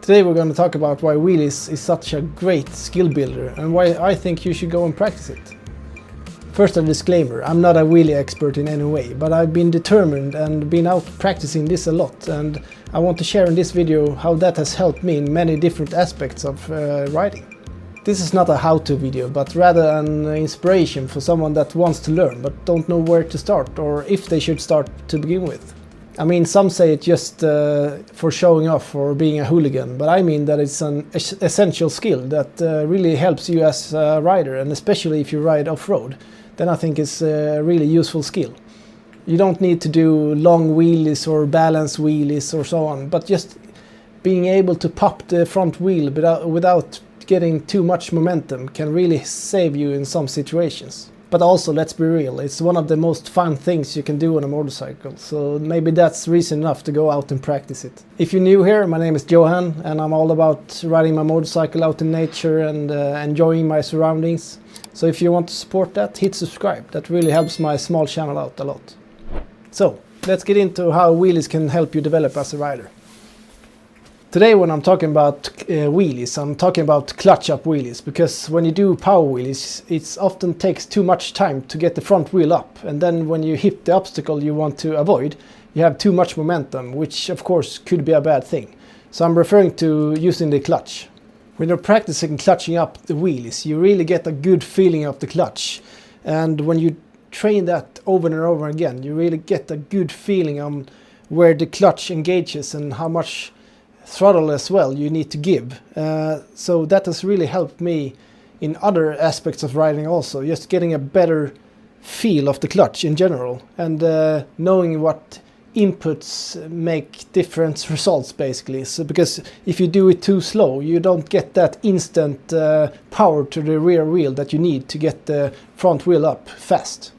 Today we're going to talk about why wheelies is such a great skill builder and why I think you should go and practice it. First, a disclaimer, I'm not a wheelie expert in any way, but I've been determined and been out practicing this a lot, and I want to share in this video how that has helped me in many different aspects of riding. This is not a how-to video, but rather an inspiration for someone that wants to learn but don't know where to start or if they should start to begin with. I mean, some say it just for showing off or being a hooligan, but I mean that it's an essential skill that really helps you as a rider, and especially if you ride off-road, then I think it's a really useful skill. You don't need to do long wheelies or balance wheelies or so on, but just being able to pop the front wheel without getting too much momentum can really save you in some situations. But also, let's be real, it's one of the most fun things you can do on a motorcycle, so maybe that's reason enough to go out and practice it. If you're new here, my name is Johan, and I'm all about riding my motorcycle out in nature and enjoying my surroundings. So if you want to support that, hit subscribe. That really helps my small channel out a lot. So, let's get into how wheelies can help you develop as a rider. Today when I'm talking about wheelies, I'm talking about clutch-up wheelies, because when you do power wheelies, it often takes too much time to get the front wheel up, and then when you hit the obstacle you want to avoid, you have too much momentum, which of course could be a bad thing. So I'm referring to using the clutch. When you're practicing clutching up the wheelies, you really get a good feeling of the clutch, and when you train that over and over again, you really get a good feeling on where the clutch engages and how much throttle as well you need to give. So that has really helped me in other aspects of riding also, just getting a better feel of the clutch in general, and knowing what inputs make different results basically. So because if you do it too slow, you don't get that instant power to the rear wheel that you need to get the front wheel up fast.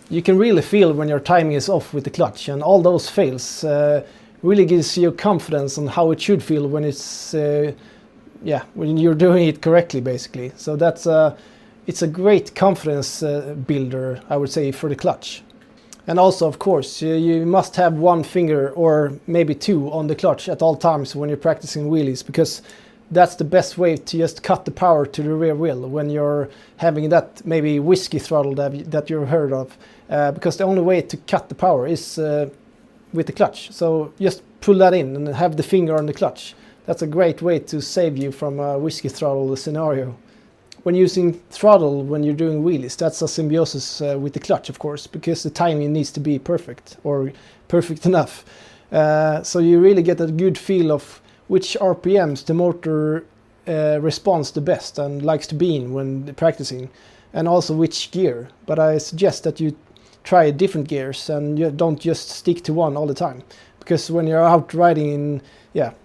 You can really feel when your timing is off with the clutch, and all those fails really gives you confidence on how it should feel when it's when you're doing it correctly basically. So that's it's a great confidence builder, I would say, for the clutch. And also, of course, you must have one finger or maybe two on the clutch at all times when you're practicing wheelies, because that's the best way to just cut the power to the rear wheel when you're having that maybe whiskey throttle that you've heard of, because the only way to cut the power is with the clutch. So just pull that in and have the finger on the clutch. That's a great way to save you from a whiskey throttle scenario. When using throttle when you're doing wheelies, that's a symbiosis with the clutch, of course, because the timing needs to be perfect or perfect enough. So you really get a good feel of which RPMs the motor responds the best and likes to be in when practicing, and also which gear. But I suggest that you try different gears and you don't just stick to one all the time, because when you're out riding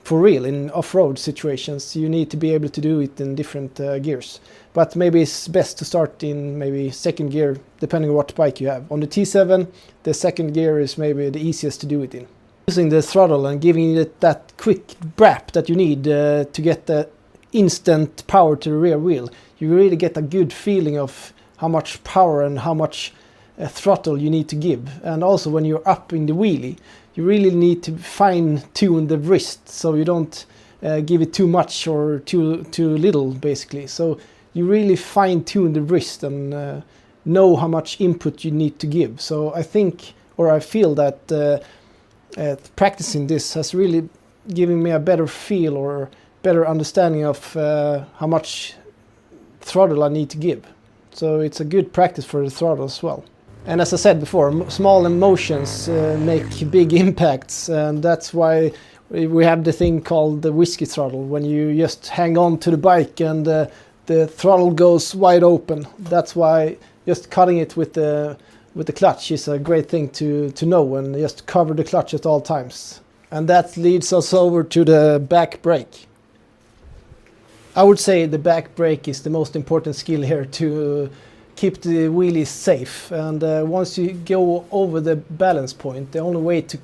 for real in off-road situations, you need to be able to do it in different gears. But maybe it's best to start in maybe second gear, depending on what bike you have. On the T7, the second gear is maybe the easiest to do it in. Using the throttle and giving it that quick brap that you need to get the instant power to the rear wheel, you really get a good feeling of how much power and how much throttle you need to give. And also when you're up in the wheelie, you really need to fine-tune the wrist so you don't give it too much or too little basically. So you really fine-tune the wrist and know how much input you need to give. So I think, or I feel that practicing this has really given me a better feel or better understanding of how much throttle I need to give. So it's a good practice for the throttle as well. And as I said before, small emotions make big impacts, and that's why we have the thing called the whiskey throttle, when you just hang on to the bike and the throttle goes wide open. That's why just cutting it with the clutch is a great thing to know, and just cover the clutch at all times. And that leads us over to the back brake. I would say the back brake is the most important skill here to keep the wheelies safe, and once you go over the balance point, the only way to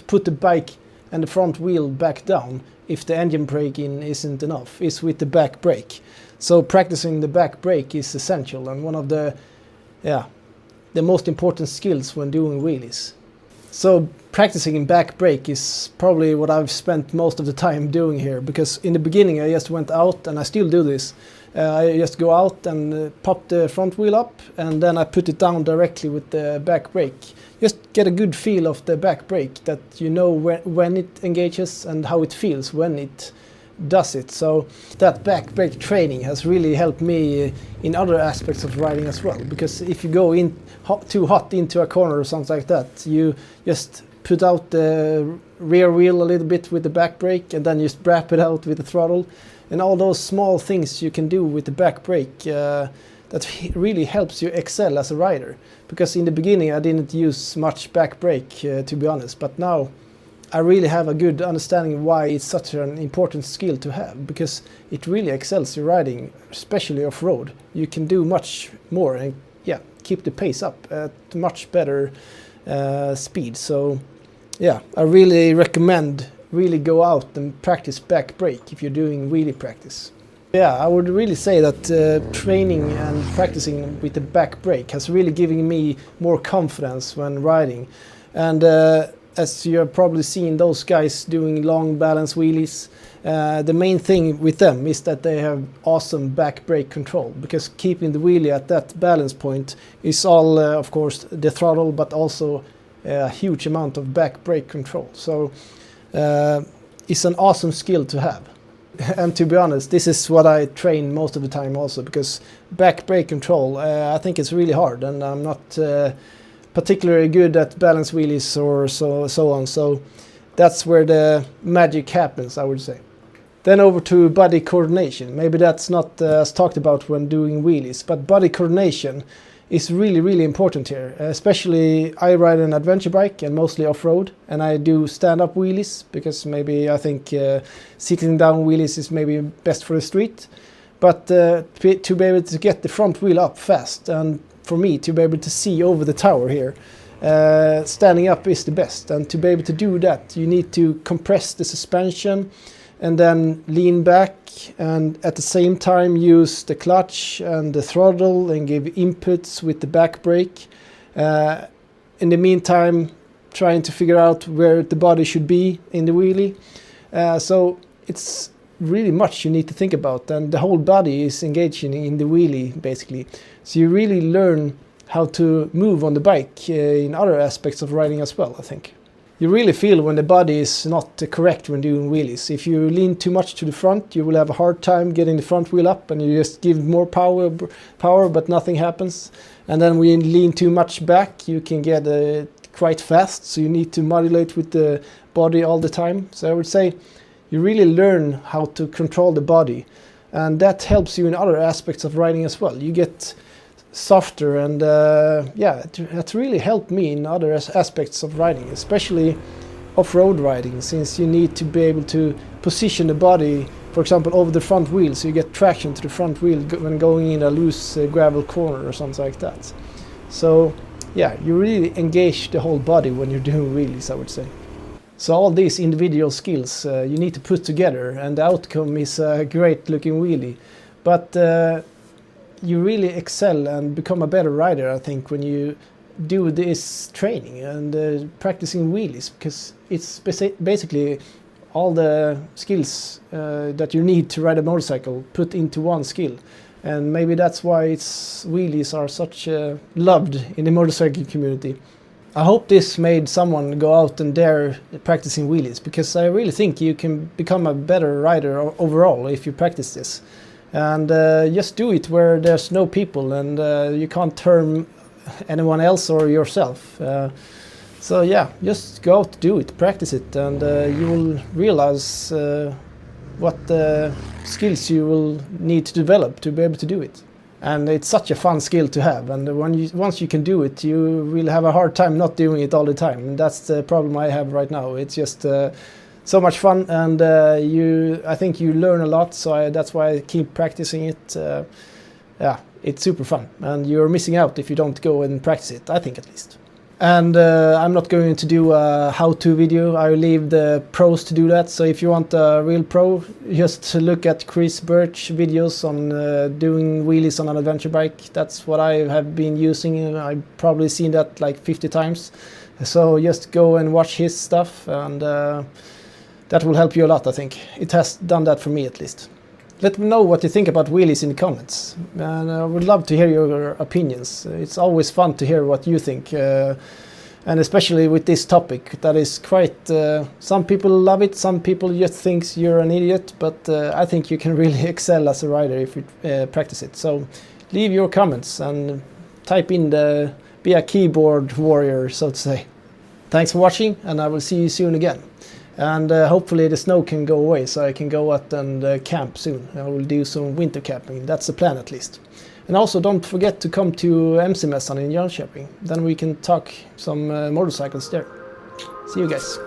put the bike and the front wheel back down if the engine braking isn't enough is with the back brake. So practicing the back brake is essential and one of the most important skills when doing wheelies. So practicing in back brake is probably what I've spent most of the time doing here, because in the beginning I just went out, and I still do this. I just go out and pop the front wheel up, and then I put it down directly with the back brake. Just get a good feel of the back brake, that you know when it engages and how it feels when it does it. So that back brake training has really helped me in other aspects of riding as well, because if you go in too hot into a corner or something like that, you just put out the rear wheel a little bit with the back brake, and then just wrap it out with the throttle. And all those small things you can do with the back brake, that really helps you excel as a rider. Because in the beginning I didn't use much back brake, to be honest, but now I really have a good understanding why it's such an important skill to have, because it really excels your riding, especially off-road. You can do much more and keep the pace up at much better speed. So yeah, I really recommend really go out and practice back brake if you're doing wheelie practice. Yeah, I would really say that training and practicing with the back brake has really given me more confidence when riding. And as you have probably seen those guys doing long balance wheelies, the main thing with them is that they have awesome back brake control, because keeping the wheelie at that balance point is all, of course, the throttle, but also a huge amount of back brake control. So it's an awesome skill to have. And to be honest, this is what I train most of the time also, because back brake control, I think it's really hard, and I'm not particularly good at balance wheelies or so on. So that's where the magic happens, I would say. Then over to body coordination. Maybe that's not as talked about when doing wheelies, but body coordination is really, really important here. Especially I ride an adventure bike and mostly off-road, and I do stand-up wheelies, because maybe I think sitting down wheelies is maybe best for the street. But to be able to get the front wheel up fast, and for me to be able to see over the tower here, standing up is the best. And to be able to do that, you need to compress the suspension and then lean back, and at the same time use the clutch and the throttle and give inputs with the back brake. In the meantime, trying to figure out where the body should be in the wheelie. So it's really much you need to think about, and the whole body is engaging in the wheelie basically. So you really learn how to move on the bike in other aspects of riding as well, I think. You really feel when the body is not correct when doing wheelies. If you lean too much to the front, you will have a hard time getting the front wheel up, and you just give more power, but nothing happens. And then when you lean too much back, you can get quite fast, so you need to modulate with the body all the time. So I would say you really learn how to control the body, and that helps you in other aspects of riding as well. You get softer, and it's really helped me in other aspects of riding, especially off-road riding, since you need to be able to position the body, for example, over the front wheel, so you get traction to the front wheel when going in a loose gravel corner or something like that. So yeah, you really engage the whole body when you're doing wheelies, I would say. So all these individual skills you need to put together, and the outcome is a great looking wheelie. But you really excel and become a better rider, I think, when you do this training and practicing wheelies, because it's basically all the skills that you need to ride a motorcycle put into one skill. And maybe that's why wheelies are such loved in the motorcycle community. I hope this made someone go out and dare practicing wheelies, because I really think you can become a better rider overall if you practice this. And just do it where there's no people, and you can't harm anyone else or yourself. So yeah, just go out, do it, practice it, and you will realize what skills you will need to develop to be able to do it. And it's such a fun skill to have, and once you can do it, you will have a hard time not doing it all the time. And that's the problem I have right now. It's just so much fun, and I think you learn a lot, so that's why I keep practicing it. Yeah, it's super fun, and you're missing out if you don't go and practice it, I think, at least. And I'm not going to do a how-to video. I will leave the pros to do that. So if you want a real pro, just look at Chris Birch videos on doing wheelies on an adventure bike. That's what I have been using. I've probably seen that like 50 times. So just go and watch his stuff, and that will help you a lot, I think. It has done that for me, at least. Let me know what you think about wheelies in the comments, and I would love to hear your opinions. It's always fun to hear what you think, and especially with this topic that is quite... some people love it, some people just think you're an idiot, but I think you can really excel as a rider if you practice it. So leave your comments and type in be a keyboard warrior, so to say. Thanks for watching, and I will see you soon again. And hopefully the snow can go away, so I can go out and camp soon. I will do some winter camping, that's the plan at least. And also don't forget to come to MC-mässan in Jönköping. Then we can talk some motorcycles there. See you guys.